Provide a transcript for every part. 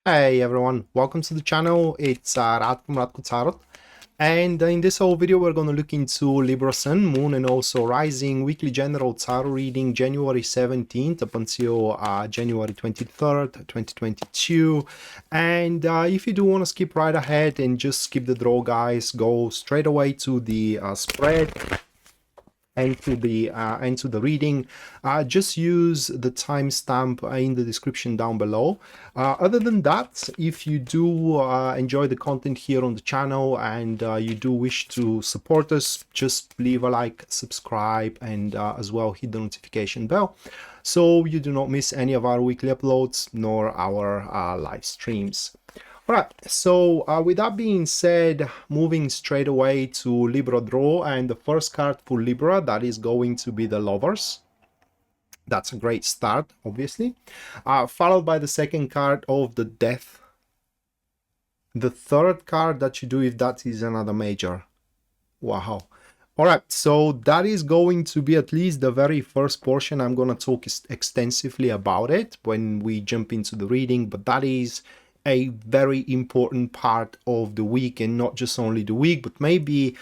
Hey everyone, welcome to the channel. It's Radko from Radko Tarot, and in this whole video we're going to look into Libra Sun, Moon and also Rising weekly general tarot reading January 17th up until January 23rd, 2022. And if you do want to skip right ahead and just skip the draw, guys, go straight away to the spread and to the reading. Just use the timestamp in the description down below. Other than that, if you do enjoy the content here on the channel and you do wish to support us, just leave a like, subscribe, and as well hit the notification bell so you do not miss any of our weekly uploads nor our live streams. All right, so with that being said, moving straight away to Libra draw, and the first card for Libra, that is going to be the Lovers. That's a great start, obviously. Followed by the second card of the Death. The third card that you do, if that is another major. Wow. All right, so that is going to be at least the very first portion. I'm going to talk extensively about it when we jump into the reading, but that is a very important part of the week, and not just only the week, but maybe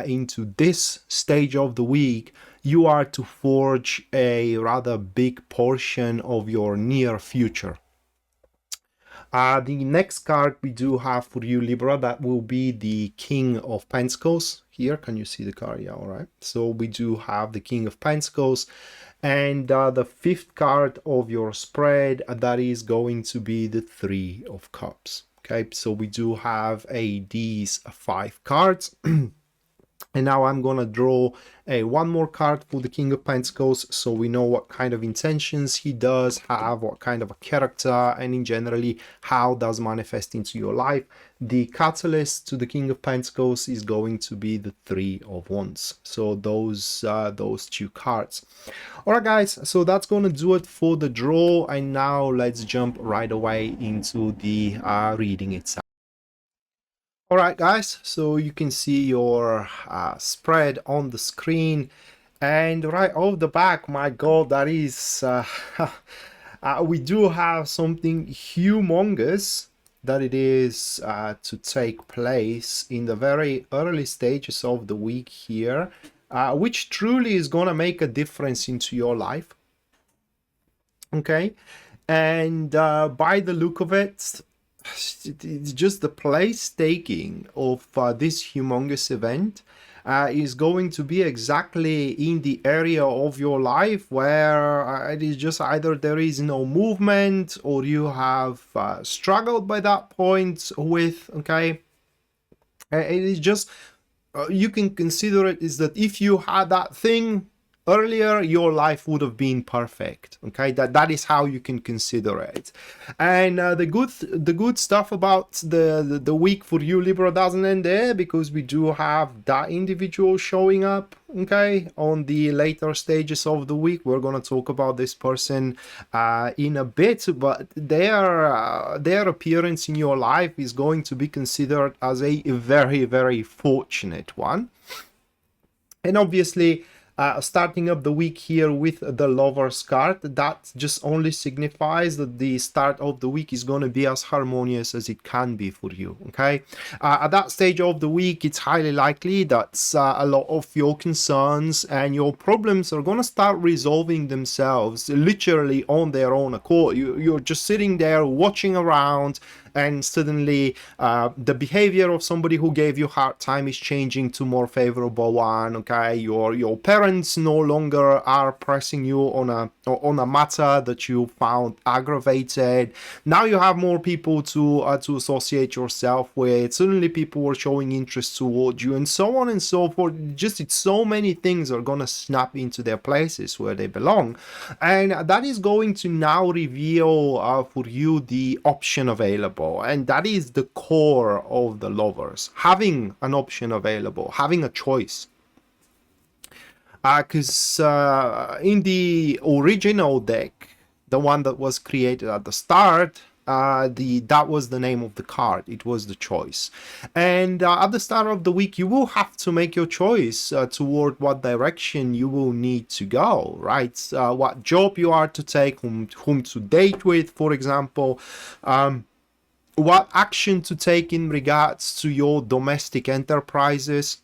into this stage of the week, you are to forge a rather big portion of your near future. The next card we do have for you, Libra, that will be the King of Pentacles. Here, can you see the card? Yeah, all right. So we do have the King of Pentacles. And the fifth card of your spread, that is going to be the Three of Cups. Okay, so we do have these 5 cards. And now I'm gonna draw one more card for the King of Pentacles, so we know what kind of intentions he does have, what kind of a character, and in generally how does manifest into your life. The catalyst to the King of Pentacles is going to be the Three of Wands. So those 2 cards. All right, guys. So that's gonna do it for the draw, and now let's jump right away into the reading itself. All right, guys, so you can see your spread on the screen, and right off the back, my god, that is we do have something humongous that it is to take place in the very early stages of the week here, which truly is gonna make a difference into your life. Okay, and by the look of it, it's just the place taking of this humongous event is going to be exactly in the area of your life where it is just either there is no movement or you have struggled by that point with, okay, it is just you can consider it is that if you had that thing earlier, your life would have been perfect. Okay, that is how you can consider it. And the good stuff about the week for you, Libra, doesn't end there, because we do have that individual showing up, okay, on the later stages of the week. We're going to talk about this person in a bit, but their appearance in your life is going to be considered as a very, very fortunate one. And obviously, starting up the week here with the Lovers card, that just only signifies that the start of the week is going to be as harmonious as it can be for you. Okay, at that stage of the week, it's highly likely that a lot of your concerns and your problems are going to start resolving themselves literally on their own accord. You're just sitting there watching around, and suddenly the behavior of somebody who gave you a hard time is changing to more favorable one. Okay, your parents no longer are pressing you on a matter that you found aggravated. Now you have more people to associate yourself with. Suddenly people are showing interest towards you, and so on and so forth. Just it's so many things are gonna snap into their places where they belong, and that is going to now reveal for you the option available. And that is the core of the Lovers, having an option available, having a choice. Because in the original deck, the one that was created at the start, that was the name of the card. It was the choice. And at the start of the week, you will have to make your choice toward what direction you will need to go, right? What job you are to take, whom to date with, for example. what action to take in regards to your domestic enterprises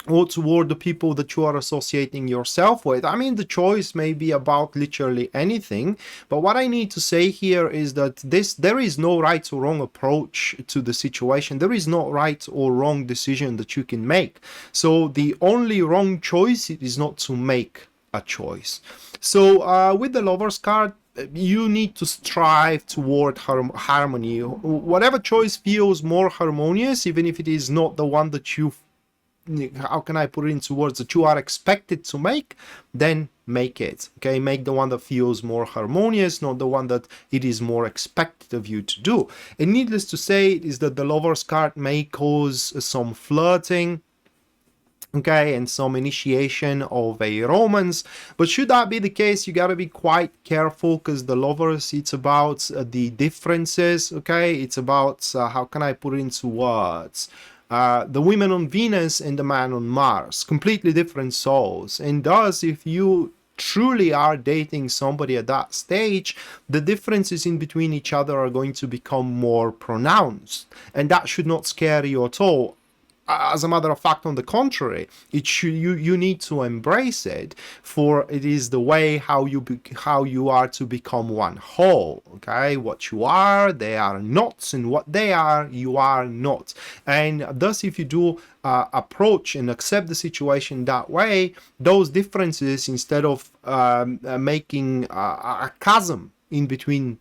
or toward the people that you are associating yourself with. I mean, the choice may be about literally anything, but what I need to say here is that there is no right or wrong approach to the situation. There is no right or wrong decision that you can make. So the only wrong choice is not to make a choice. So with the Lover's card, you need to strive toward harmony. Whatever choice feels more harmonious, even if it is not the one that you, how can I put it into words, that you are expected to make, then make it. Okay, make the one that feels more harmonious, not the one that it is more expected of you to do. And needless to say is that the Lover's card may cause some flirting, okay, and some initiation of a romance, but should that be the case, you got to be quite careful, because the Lovers, it's about the differences, okay, it's about how can I put it into words, the women on Venus and the man on Mars, completely different souls. And thus, if you truly are dating somebody at that stage, the differences in between each other are going to become more pronounced, and that should not scare you at all. As a matter of fact, on the contrary, it should, you need to embrace it, for it is the way how you are to become one whole. Okay, what you are, they are not, and what they are, you are not. And thus, if you do approach and accept the situation that way, those differences, instead of making a chasm in between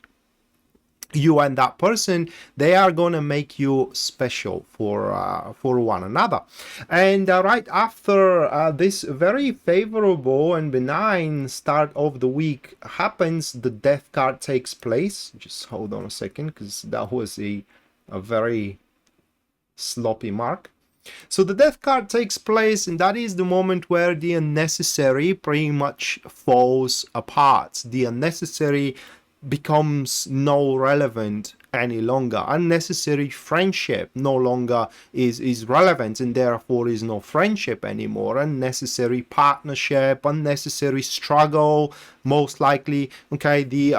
you and that person, they are gonna make you special for one another. And right after this very favorable and benign start of the week happens, the Death card takes place. Just hold on a second, because that was a very sloppy mark. So the Death card takes place, and that is the moment where the unnecessary pretty much falls apart. The unnecessary becomes no relevant any longer. Unnecessary friendship no longer is relevant, and therefore is no friendship anymore. Unnecessary partnership, unnecessary struggle, most likely, okay, the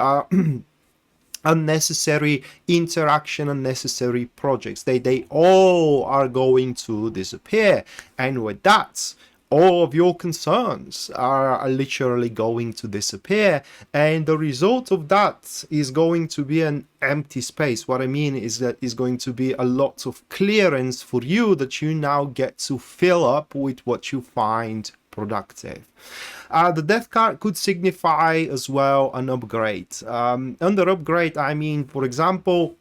unnecessary interaction, unnecessary projects, they all are going to disappear. And with that, all of your concerns are literally going to disappear, and the result of that is going to be an empty space. What I mean is that is going to be a lot of clearance for you that you now get to fill up with what you find productive. The Death card could signify as well an upgrade. Under upgrade, I mean, for example,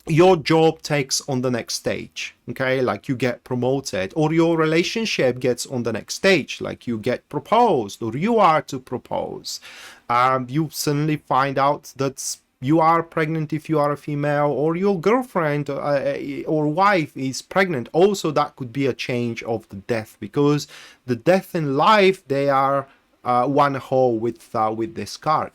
your job takes on the next stage, okay, like you get promoted, or your relationship gets on the next stage, like you get proposed, or you are to propose. You suddenly find out that you are pregnant if you are a female, or your girlfriend or wife is pregnant. Also, that could be a change of the Death, because the Death and life, they are one whole with this card.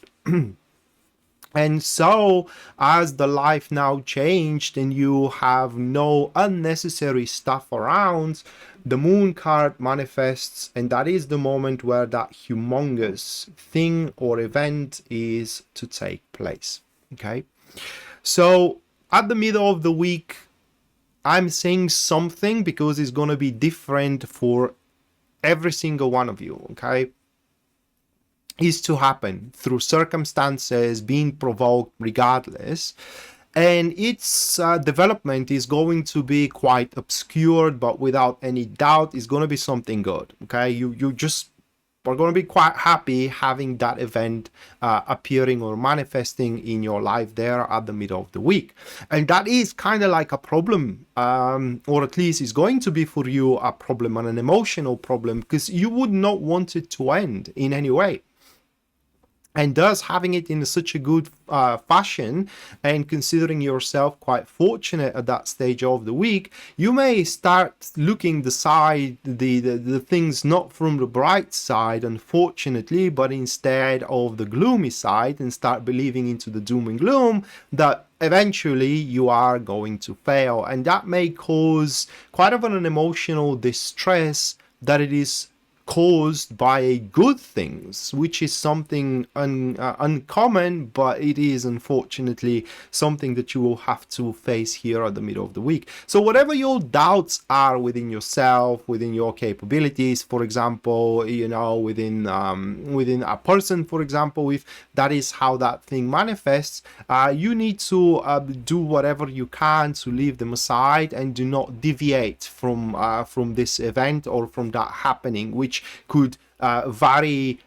And so, as the life now changed and you have no unnecessary stuff around, the Moon card manifests, and that is the moment where that humongous thing or event is to take place. Okay, so at the middle of the week, I'm saying something because it's going to be different for every single one of you. Okay, is to happen through circumstances being provoked regardless, and its development is going to be quite obscured, but without any doubt is going to be something good. Okay, you just are going to be quite happy having that event appearing or manifesting in your life there at the middle of the week. And that is kind of like a problem, or at least is going to be for you a problem, and an emotional problem, because you would not want it to end in any way. And thus, having it in such a good fashion, and considering yourself quite fortunate at that stage of the week, you may start looking the things not from the bright side, unfortunately, but instead of the gloomy side, and start believing into the doom and gloom that eventually you are going to fail. And that may cause quite of an emotional distress that it is caused by good things, which is something uncommon, but it is unfortunately something that you will have to face here at the middle of the week. So whatever your doubts are within yourself, within your capabilities, for example, within a person, for example, if that is how that thing manifests, you need to do whatever you can to leave them aside and do not deviate from this event or from that happening, which could vary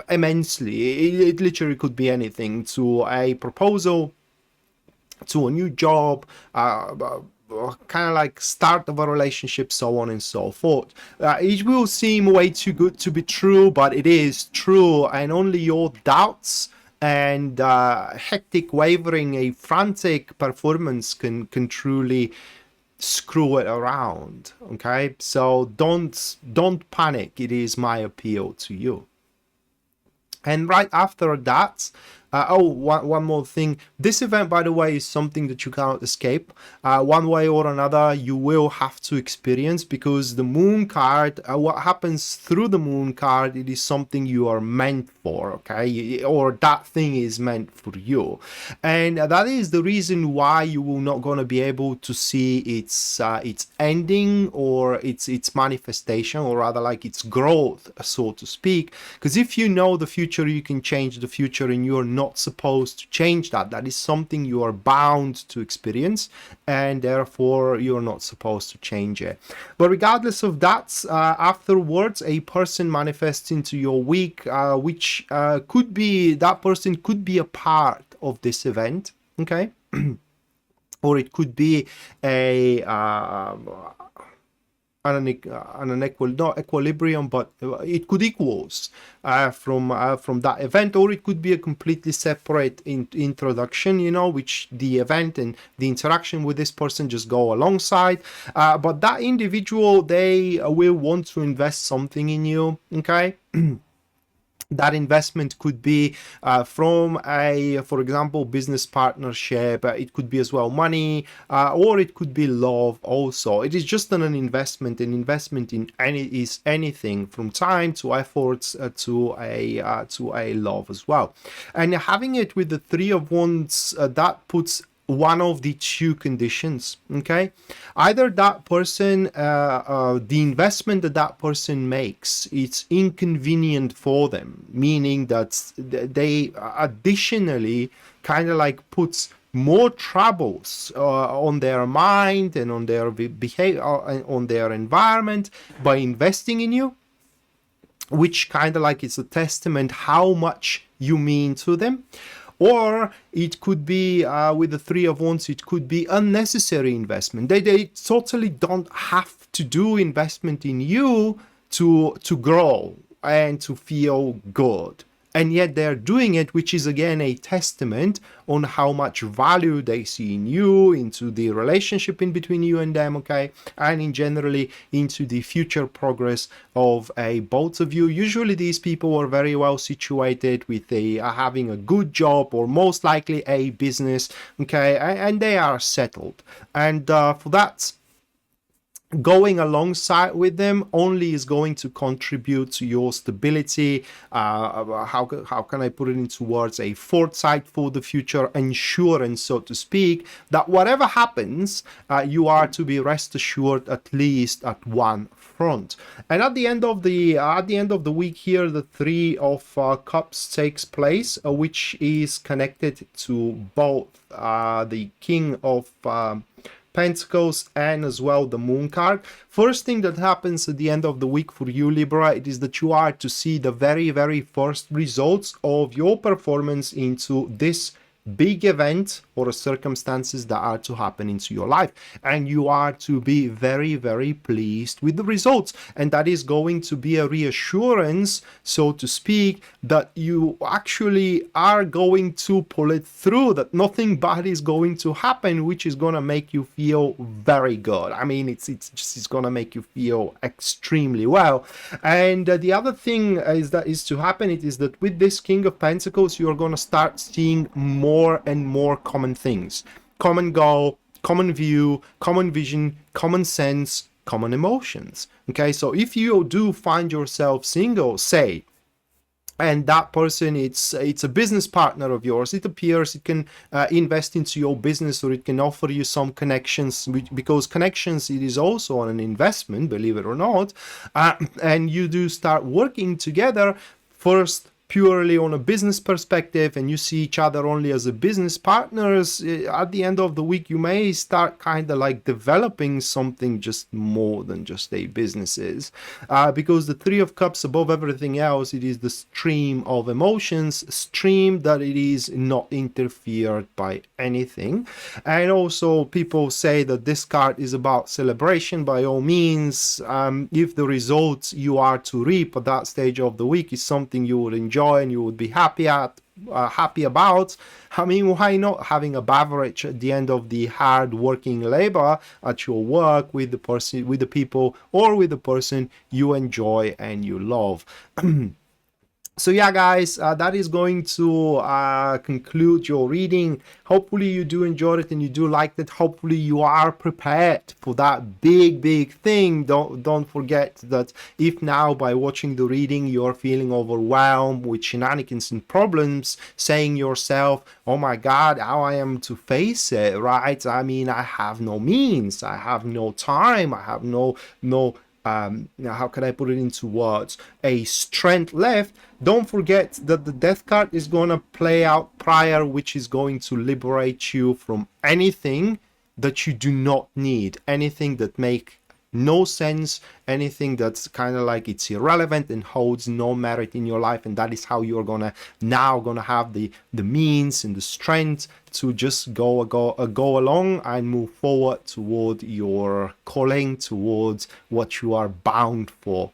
immensely. It literally could be anything, to a proposal, to a new job, kind of like start of a relationship, so on and so forth. It will seem way too good to be true, but it is true, and only your doubts and hectic, wavering, a frantic performance can truly screw it around. Okay, so don't panic. It is my appeal to you. And right after that, one more thing. This event, by the way, is something that you cannot escape. One way or another, you will have to experience, because the moon card, what happens through the moon card, it is something you are meant for, okay? Or that thing is meant for you. And that is the reason why you will not going to be able to see its ending or its manifestation, or rather like its growth, so to speak. Because if you know the future, you can change the future, and you're not supposed to change that. That is something you are bound to experience, and therefore you're not supposed to change it. But regardless of that, afterwards a person manifests into your week, which could be, that person could be a part of this event, okay? Or it could be an equilibrium, but it could equals from that event, or it could be a completely separate introduction, which the event and the interaction with this person just go alongside. But that individual, they will want to invest something in you, okay? That investment could be from for example, business partnership. It could be as well money, or it could be love also. It is just an investment. An investment in anything from time to efforts to a love as well. And having it with the Three of Wands, that puts one of the two conditions, okay? Either that person, the investment that person makes, it's inconvenient for them, meaning that they additionally kind of like puts more troubles on their mind and on their behavior, on their environment, by investing in you, which kind of like is a testament how much you mean to them. Or it could be, with the Three of Wands, it could be unnecessary investment. They totally don't have to do investment in you to grow and to feel good. And yet they're doing it, which is again a testament on how much value they see in you, into the relationship in between you and them, okay? And in generally into the future progress of both of you. Usually these people are very well situated with having a good job, or most likely a business, okay? And they are settled. And for that, going alongside with them only is going to contribute to your stability. How can I put it into words? A foresight for the future, insurance, so to speak, that whatever happens, you are to be rest assured at least at one front. And at the end of the week here, the Three of Cups takes place, which is connected to both the King of Pentacles and as well the Moon card. First thing that happens at the end of the week for you, Libra, it is that you are to see the very, very first results of your performance into this big event or circumstances that are to happen into your life, and you are to be very, very pleased with the results. And that is going to be a reassurance, so to speak, that you actually are going to pull it through, that nothing bad is going to happen, which is going to make you feel very good. I mean, it's going to make you feel extremely well. And the other thing is to happen, it is that with this King of Pentacles, you're going to start seeing more and more common things, common goal, common view, common vision, common sense, common emotions. Okay, so if you do find yourself single, say, and that person, it's a business partner of yours, it appears it can invest into your business, or it can offer you some connections, because connections, it is also an investment, believe it or not, and you do start working together, first purely on a business perspective, and you see each other only as a business partners. At the end of the week, you may start kind of like developing something just more than just a business is, because the Three of Cups, above everything else, it is the stream of emotions, stream that it is not interfered by anything. And also people say that this card is about celebration. By all means, if the results you are to reap at that stage of the week is something you would enjoy and you would be happy about, I mean, why not having a beverage at the end of the hard working labor at your work with the person, with the people, or with the person you enjoy and you love. So yeah, guys, that is going to conclude your reading. Hopefully you do enjoy it and you do like it. Hopefully you are prepared for that big thing. Don't forget that if now by watching the reading you're feeling overwhelmed with shenanigans and problems, saying yourself, oh my God, how I am to face it, right? I mean, I have no means, I have no time, I have no how can I put it into words, a strength left. Don't forget that the Death card is going to play out prior, which is going to liberate you from anything that you do not need, anything that make no sense, anything that's kind of like it's irrelevant and holds no merit in your life. And that is how you're gonna have the means and the strength to just go along and move forward toward your calling, towards what you are bound for.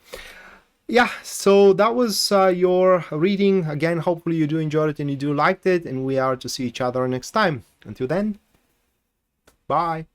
Yeah, so that was your reading. Again, hopefully you do enjoy it and you do like it, and we are to see each other next time. Until then, bye.